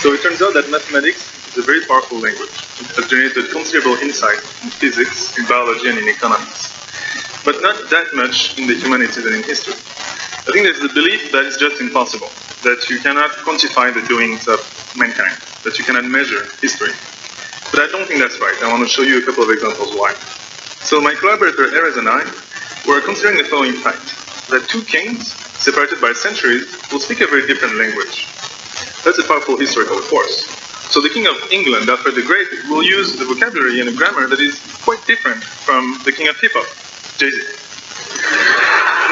So it turns out that mathematics is a very powerful language. It has generated considerable insight in physics, in biology, and in economics, but not that much in the humanities and in history. I think there's the belief that it's just impossible, that you cannot quantify the doings of mankind, that you cannot measure history. But I don't think that's right. I want to show you a couple of examples why. So my collaborator Erez and I were considering the following fact, that two kings, separated by centuries, will speak a very different language. That's a powerful historical force. So the King of England, Alfred the Great, will use a vocabulary and a grammar that is quite different from the King of Hip-Hop, Jay-Z.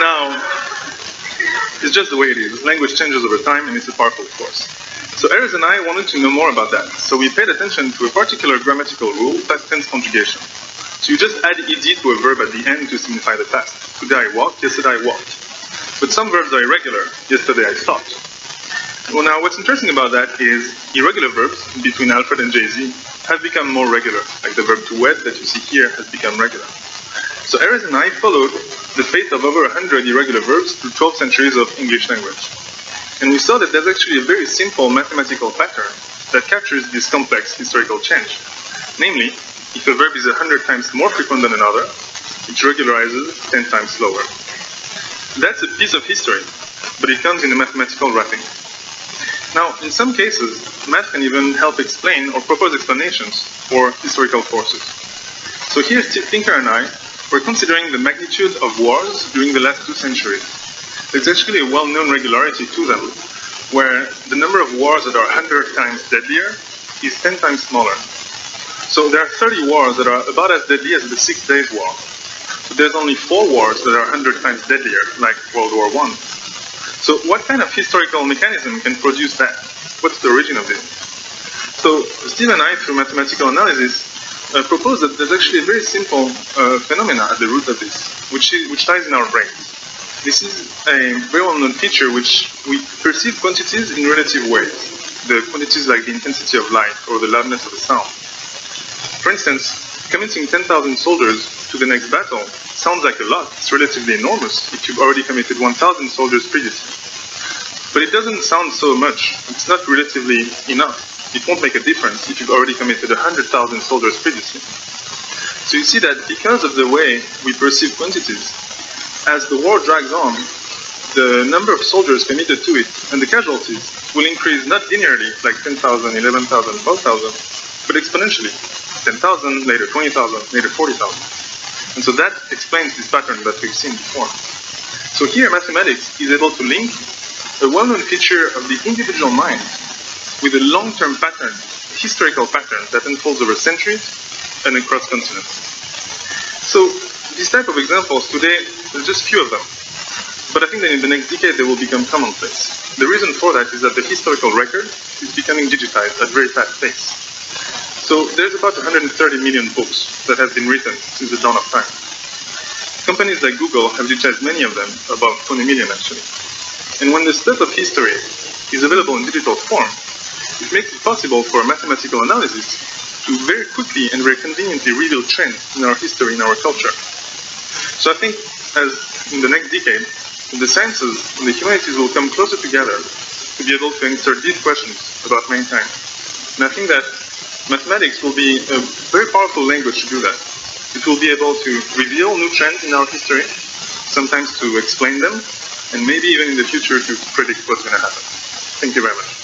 Now, it's just the way it is. Language changes over time and it's a powerful force. So Erez and I wanted to know more about that. So we paid attention to a particular grammatical rule, past tense conjugation. So you just add ed to a verb at the end to signify the past. Today I walked, yesterday I walked. But some verbs are irregular. Yesterday I stopped. Well, now what's interesting about that is irregular verbs between Alfred and Jay-Z have become more regular, like the verb to wed that you see here has become regular. So Erez and I followed the fate of over 100 irregular verbs through 12 centuries of English language. And we saw that there's actually a very simple mathematical pattern that captures this complex historical change. Namely, if a verb is 100 times more frequent than another, it regularizes 10 times slower. That's a piece of history, but it comes in a mathematical wrapping. Now, in some cases, math can even help explain or propose explanations for historical forces. So here, Steve Pinker and I were considering the magnitude of wars during the last 2 centuries. There's actually a well-known regularity to them, where the number of wars that are 100 times deadlier is 10 times smaller. So there are 30 wars that are about as deadly as the 6 Days War. But there's only 4 wars that are 100 times deadlier, like World War I. So what kind of historical mechanism can produce that? What's the origin of this? So Steve and I, through mathematical analysis, propose that there's actually a very simple phenomena at the root of this, which lies in our brains. This is a very well-known feature which we perceive quantities in relative ways. The quantities like the intensity of light or the loudness of a sound. For instance, committing 10,000 soldiers to the next battle sounds like a lot. It's relatively enormous if you've already committed 1,000 soldiers previously. But it doesn't sound so much. It's not relatively enough. It won't make a difference if you've already committed 100,000 soldiers previously. So you see that because of the way we perceive quantities, as the war drags on, the number of soldiers committed to it and the casualties will increase not linearly, like 10,000, 11,000, 12,000, but exponentially. 10,000, later 20,000, later 40,000. And so that explains this pattern that we've seen before. So here mathematics is able to link a well-known feature of the individual mind with a long-term pattern, a historical pattern that unfolds over centuries and across continents. So these type of examples today, there's just few of them. But I think that in the next decade they will become commonplace. The reason for that is that the historical record is becoming digitized at very fast pace. So there's about 130 million books that have been written since the dawn of time. Companies like Google have digitized many of them, about 20 million actually. And when the stuff of history is available in digital form, it makes it possible for mathematical analysis to very quickly and very conveniently reveal trends in our history, in our culture. So I think as in the next decade, the sciences and the humanities will come closer together to be able to answer deep questions about mankind. And I think that mathematics will be a very powerful language to do that. It will be able to reveal new trends in our history, sometimes to explain them, and maybe even in the future to predict what's going to happen. Thank you very much.